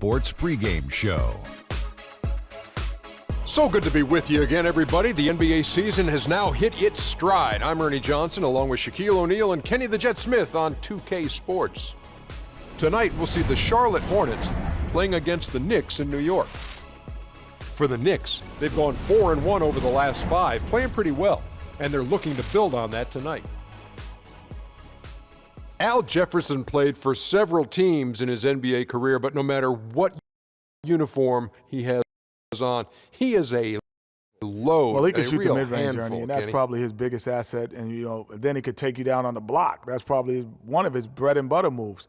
Sports pregame show. So good to be with you again, everybody. The NBA season has now hit its stride. I'm Ernie Johnson, along with Shaquille O'Neal and Kenny the Jet Smith on 2K Sports. Tonight, we'll see the Charlotte Hornets playing against the Knicks in New York. For the Knicks, they've gone 4-1 over the last 5, playing pretty well, and they're looking to build on that tonight. Al Jefferson played for several teams in his NBA career, but no matter what uniform he has on, he is a load. Well, he can shoot the handful, mid-range, Ernie, and that's probably his biggest asset. And, then he could take you down on the block. That's probably one of his bread and butter moves.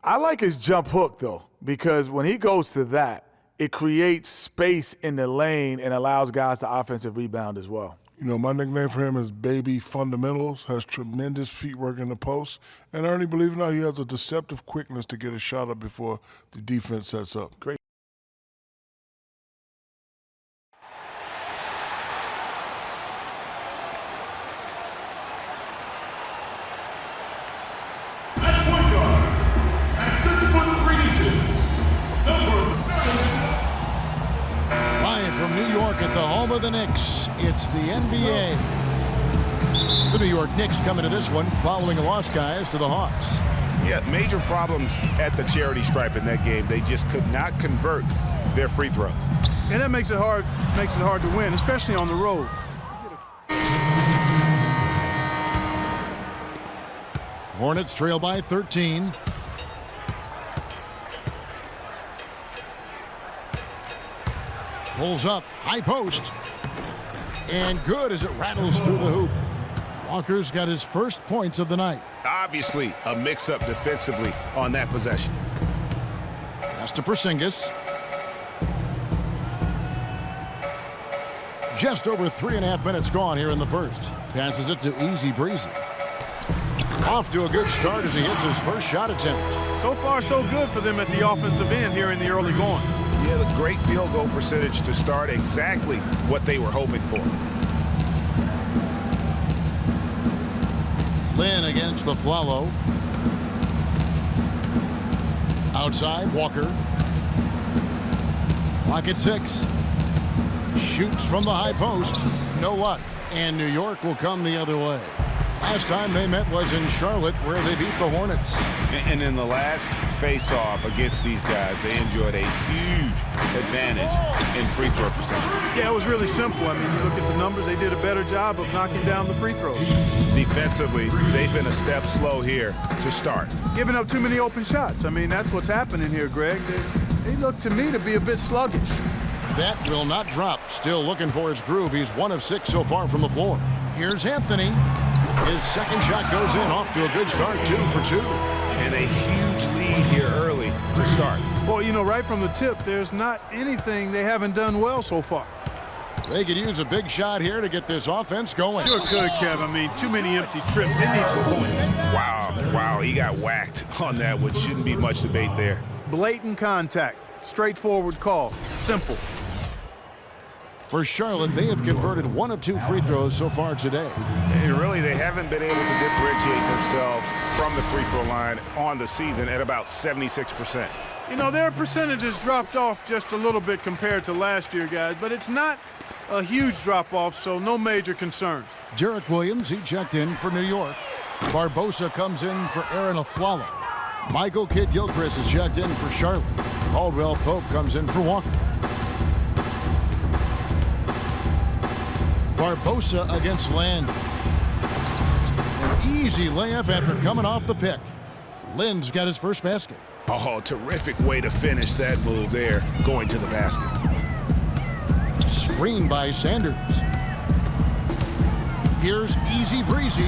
I like his jump hook, though, because when he goes to that, it creates space in the lane and allows guys to offensive rebound as well. My nickname for him is Baby Fundamentals, has tremendous feet work in the post. And Ernie, believe it or not, he has a deceptive quickness to get a shot up before the defense sets up. Great. At point guard, at 6'3", number 7. Live from New York at the home of the Knicks, it's the NBA. The New York Knicks coming to this one following a loss, guys, to the Hawks. Yeah, major problems at the charity stripe in that game. They just could not convert their free throws. And that makes it hard to win, especially on the road. Hornets trail by 13. Pulls up, high post. And good as it rattles through the hoop. Walker's got his first points of the night. Obviously, a mix-up defensively on that possession. Pass to Porzingis. Just over 3.5 minutes gone here in the first. Passes it to Easy Breezy. Off to a good start as he hits his first shot attempt. So far, so good for them at the offensive end here in the early going. Yeah, the great field goal percentage to start, exactly what they were hoping for. Lynn against the Flalo. Outside, Walker. Clock at 6. Shoots from the high post. No luck. And New York will come the other way. Last time they met was in Charlotte, where they beat the Hornets. And in the last face-off against these guys, they enjoyed a huge advantage in free throw percentage. Yeah, it was really simple. I mean, you look at the numbers, they did a better job of knocking down the free throws. Defensively, they've been a step slow here to start. Giving up too many open shots. I mean, that's what's happening here, Greg. They look to me to be a bit sluggish. That will not drop. Still looking for his groove. He's 1 of 6 so far from the floor. Here's Anthony. His second shot goes in, off to a good start, 2 for 2. And a huge lead here early to start. Well, right from the tip, there's not anything they haven't done well so far. They could use a big shot here to get this offense going. Sure could, Kev. I mean, too many empty trips. They need some points. Wow, he got whacked on that, which shouldn't be much debate there. Blatant contact. Straightforward call. Simple. For Charlotte, they have converted 1 of 2 free throws so far today. And really, they haven't been able to differentiate themselves from the free throw line on the season at about 76%. Their percentages dropped off just a little bit compared to last year, guys, but it's not a huge drop-off, so no major concern. Derek Williams, he checked in for New York. Barbosa comes in for Aaron Aflalo. Michael Kidd-Gilchrist is checked in for Charlotte. Caldwell Pope comes in for Walker. Barbosa against Land. An easy layup after coming off the pick. Lynn's got his first basket. Oh, terrific way to finish that move there, going to the basket. Screen by Sanders. Here's Easy Breezy.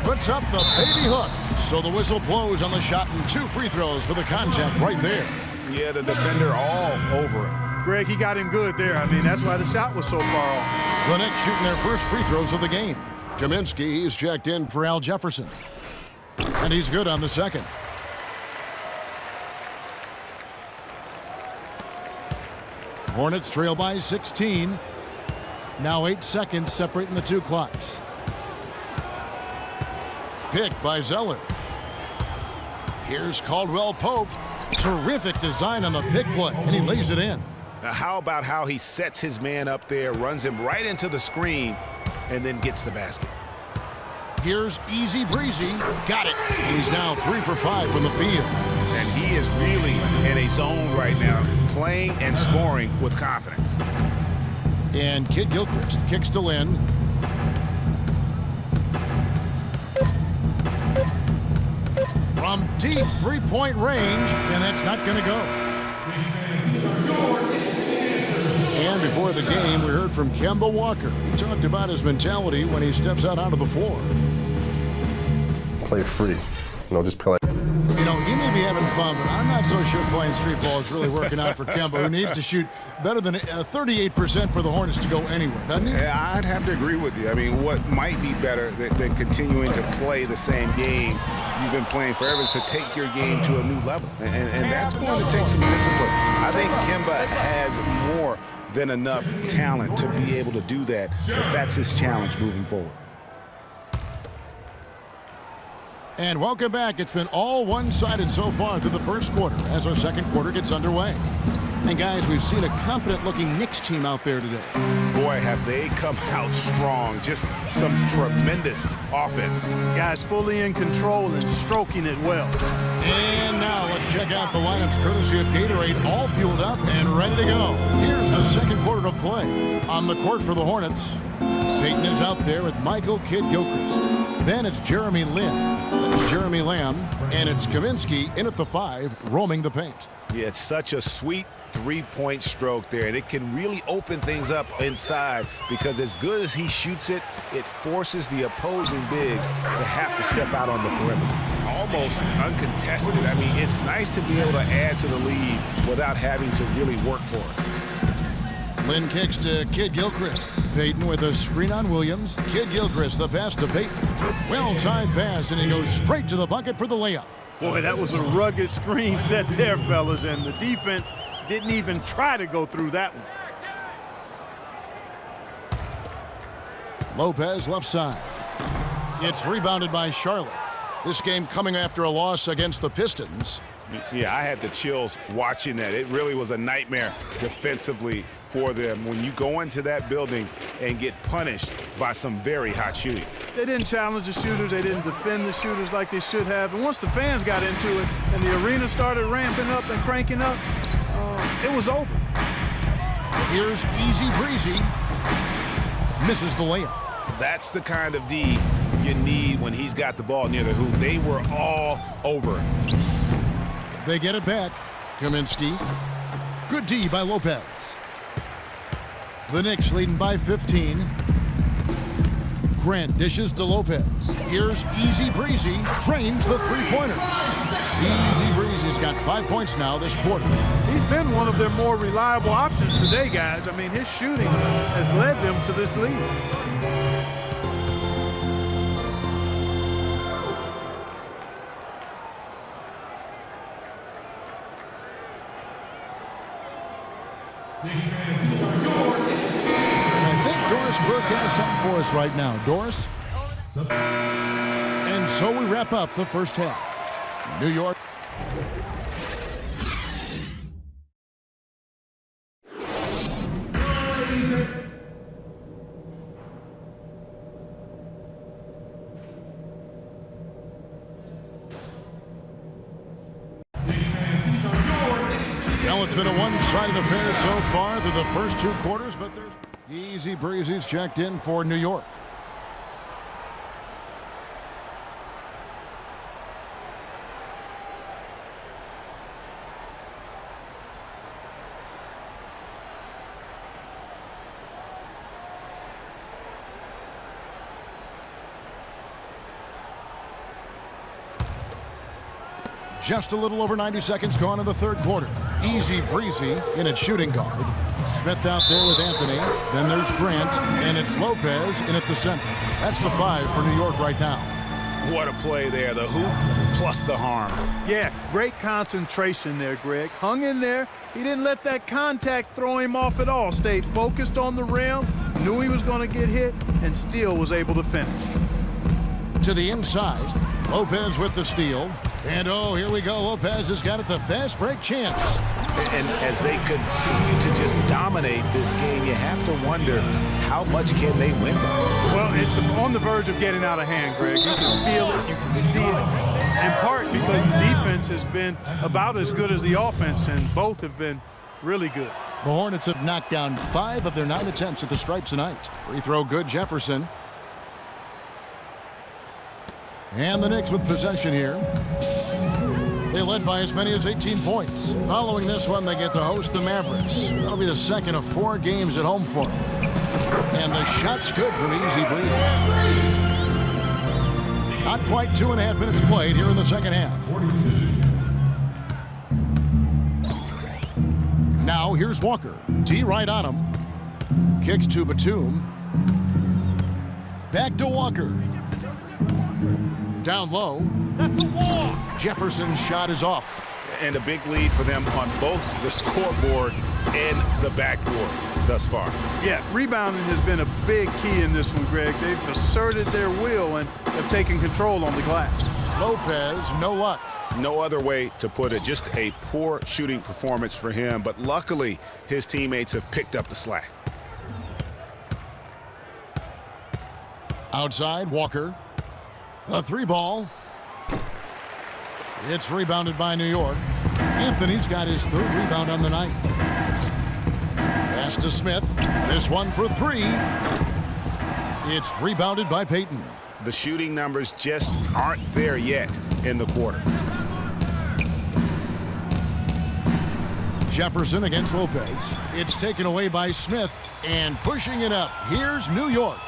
Puts up the baby hook. So the whistle blows on the shot and 2 free throws for the contact right there. Yeah, the defender all over it. Greg, he got him good there. I mean, that's why the shot was so far off. The Knicks shooting their first free throws of the game. Kaminsky, he's checked in for Al Jefferson. And he's good on the second. Hornets trail by 16. Now 8 seconds separating the 2 clocks. Pick by Zeller. Here's Caldwell Pope. Terrific design on the pick play, and he lays it in. Now, how about how he sets his man up there, runs him right into the screen, and then gets the basket? Here's Easy Breezy. Got it. And he's now 3 for 5 from the field. And he is really in a zone right now, playing and scoring with confidence. And Kid Gilchrist kicks to Lynn. From deep three-point range, and that's not going to go. And before the game, we heard from Kemba Walker. He talked about his mentality when he steps out onto the floor. Play free. Just play. You know, he may be having fun, but I'm not so sure playing street ball is really working out for Kemba, who needs to shoot better than 38% for the Hornets to go anywhere, doesn't he? Yeah, I'd have to agree with you. I mean, what might be better than continuing to play the same game you've been playing forever is to take your game to a new level. And that's going to take some discipline. I think Kemba has more than enough talent to be able to do that, but that's his challenge moving forward. And welcome back. It's been all one-sided so far through the first quarter as our second quarter gets underway. And guys, we've seen a confident-looking Knicks team out there today. Boy, have they come out strong. Just some tremendous offense. Guys fully in control and stroking it well. And now let's check out the lineups courtesy of Gatorade, all fueled up and ready to go. Here's the second quarter of play. On the court for the Hornets, Payton is out there with Michael Kidd-Gilchrist. Then it's Jeremy Lin. That's Jeremy Lamb. And it's Kaminsky in at the 5, roaming the paint. Yeah, it's such a sweet three-point stroke there, and it can really open things up inside because as good as he shoots it, it forces the opposing bigs to have to step out on the perimeter. Almost uncontested. I mean, it's nice to be able to add to the lead without having to really work for it. Lynn kicks to Kidd-Gilchrist. Payton with a screen on Williams. Kidd-Gilchrist, the pass to Payton. Well-timed pass, and he goes straight to the bucket for the layup. Boy, that was a rugged screen set there, fellas, and the defense didn't even try to go through that one. Lopez left side. It's rebounded by Charlotte. This game coming after a loss against the Pistons. Yeah, I had the chills watching that. It really was a nightmare defensively for them when you go into that building and get punished by some very hot shooting. They didn't challenge the shooters. They didn't defend the shooters like they should have. And once the fans got into it and the arena started ramping up and cranking up, it was over. Here's Easy Breezy. Misses the layup. That's the kind of D you need when he's got the ball near the hoop. They were all over it. They get it back. Kaminsky. Good D by Lopez. The Knicks leading by 15. Grant dishes to Lopez. Here's Easy Breezy. Trains the three-pointer. Easy Breezy's got 5 points now this quarter. He's been one of their more reliable options today, guys. I mean, his shooting has led them to this lead. I think Doris Burke has something for us right now. Doris? And so we wrap up the first half. New York. Now it's been a one-sided affair so far through the first 2 quarters, but there's Easy Breezy's checked in for New York. Just a little over 90 seconds gone in the third quarter. Easy Breezy in at shooting guard. Smith out there with Anthony. Then there's Grant, and it's Lopez in at the center. That's the 5 for New York right now. What a play there. The hoop plus the harm. Yeah, great concentration there, Greg. Hung in there. He didn't let that contact throw him off at all. Stayed focused on the rim, knew he was going to get hit, and still was able to finish. To the inside. Lopez with the steal. And oh, here we go. Lopez has got it, the fast break chance. And as they continue to just dominate this game, you have to wonder how much can they win by? Well, it's on the verge of getting out of hand, Greg. You can feel it, you can see it, in part because the defense has been about as good as the offense, and both have been really good. The Hornets have knocked down 5 of their 9 attempts at the stripe tonight. Free throw good, Jefferson. And the Knicks with possession here. They led by as many as 18 points. Following this one, they get to host the Mavericks. That'll be the second of 4 games at home for them. And the shot's good from Easy Breezy. Not quite 2.5 minutes played here in the second half. Now here's Walker. T right on him. Kicks to Batum. Back to Walker. Down low. That's the wall. Jefferson's shot is off. And a big lead for them on both the scoreboard and the backboard thus far. Yeah, rebounding has been a big key in this one, Greg. They've asserted their will and have taken control on the glass. Lopez, no luck. No other way to put it. Just a poor shooting performance for him, but luckily his teammates have picked up the slack. Outside, Walker. A 3-ball. It's rebounded by New York. Anthony's got his 3rd rebound on the night. Pass to Smith. This one for 3. It's rebounded by Payton. The shooting numbers just aren't there yet in the quarter. Jefferson against Lopez. It's taken away by Smith and pushing it up. Here's New York.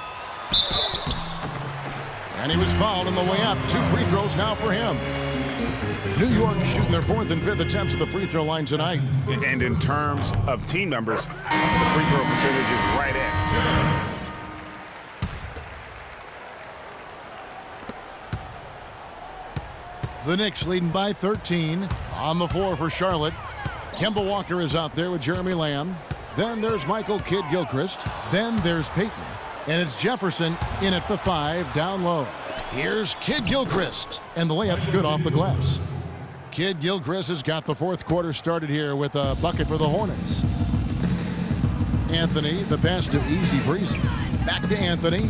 And he was fouled on the way up. 2 free throws now for him. New York shooting their 4th and 5th attempts at the free throw line tonight. And in terms of team numbers, the free throw percentage is right at 7. The Knicks leading by 13. On the floor for Charlotte. Kemba Walker is out there with Jeremy Lamb. Then there's Michael Kidd-Gilchrist. Then there's Payton. And it's Jefferson in at the 5, down low. Here's Kidd-Gilchrist. And the layup's good off the glass. Kidd-Gilchrist has got the 4th quarter started here with a bucket for the Hornets. Anthony, the pass to Easy Breezy. Back to Anthony.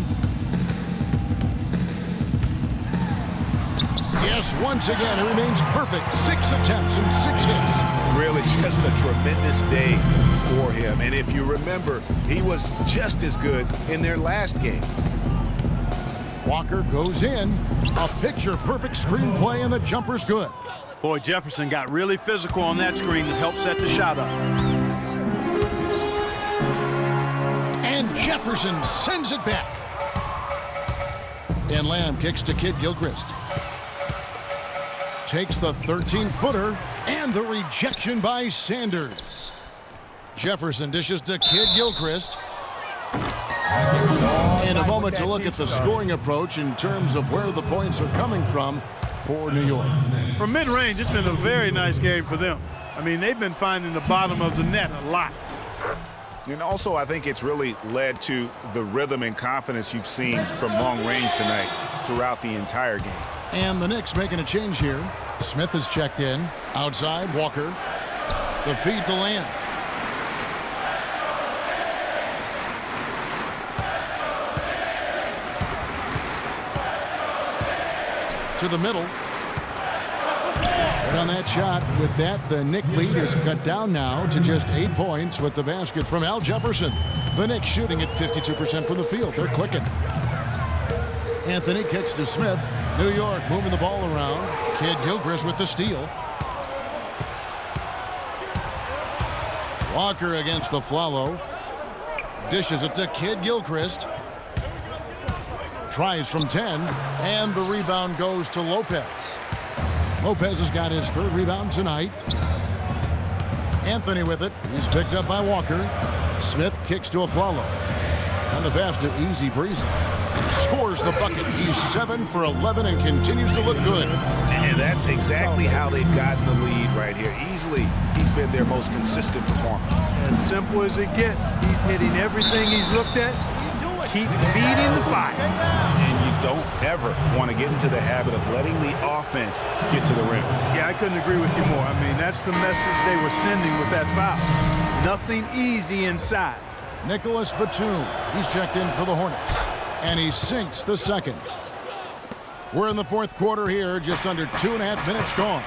Yes, once again, it remains perfect. 6 attempts and 6 hits. Really just a tremendous day for him. And if you remember, he was just as good in their last game. Walker goes in. A picture-perfect screen play, and the jumper's good. Boy, Jefferson got really physical on that screen to help set the shot up. And Jefferson sends it back. And Lamb kicks to Kidd-Gilchrist. Takes the 13-footer, and the rejection by Sanders. Jefferson dishes to Kidd-Gilchrist. In a moment to look at the scoring approach in terms of where the points are coming from for New York. From mid-range, it's been a very nice game for them. I mean, they've been finding the bottom of the net a lot. And also, I think it's really led to the rhythm and confidence you've seen from long range tonight throughout the entire game. And the Knicks making a change here. Smith is checked in. Outside, Walker. The feed to Lamb. To the middle. Right on that shot. With that, the Knick lead is cut down now to just 8 points with the basket from Al Jefferson. The Knicks shooting at 52% from the field. They're clicking. Anthony kicks to Smith. New York moving the ball around. Kidd-Gilchrist with the steal. Walker against the Flalo. Dishes it to Kidd-Gilchrist. Tries from 10, and the rebound goes to Lopez. Lopez has got his 3rd rebound tonight. Anthony with it. He's picked up by Walker. Smith kicks to a Flalo. And the pass to Easy Breezy. Scores the bucket. He's 7 for 11 and continues to look good. And that's exactly how they've gotten the lead right here. Easily, he's been their most consistent performer. As simple as it gets. He's hitting everything he's looked at. Keep feeding the fire. And you don't ever want to get into the habit of letting the offense get to the rim. Yeah, I couldn't agree with you more. I mean, that's the message they were sending with that foul. Nothing easy inside. Nicholas Batum, he's checked in for the Hornets, and he sinks the second. We're in the fourth quarter here, just under 2.5 minutes gone.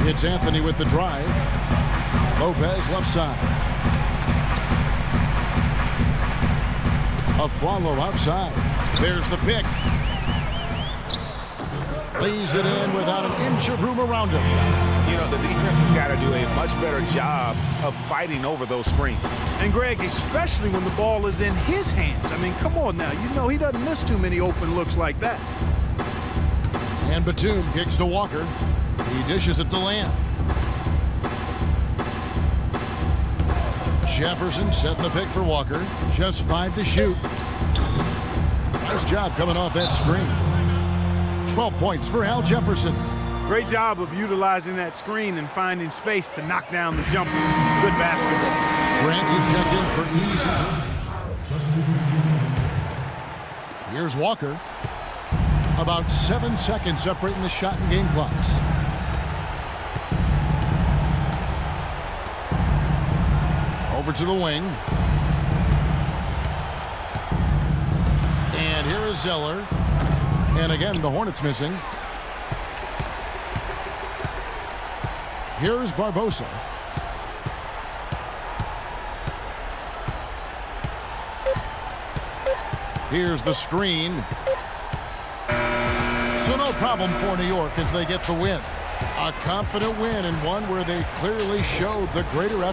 It's Anthony with the drive. Lopez left side. Aflalo outside. There's the pick. Lays it in without an inch of room around him. You know, the defense has got to do a much better job of fighting over those screens. And, Greg, especially when the ball is in his hands. I mean, come on now. You know he doesn't miss too many open looks like that. And Batum kicks to Walker. He dishes it to Lamb. Jefferson setting the pick for Walker. Just 5 to shoot. Nice job coming off that screen. 12 points for Al Jefferson. Great job of utilizing that screen and finding space to knock down the jumper. Good basketball. Grant is checked in for easy. Here's Walker. About 7 seconds separating the shot and game clocks. Over to the wing. And here is Zeller. And again, the Hornets missing. Here is Barbosa. Here's the screen. So no problem for New York as they get the win. A confident win and one where they clearly showed the greater effort.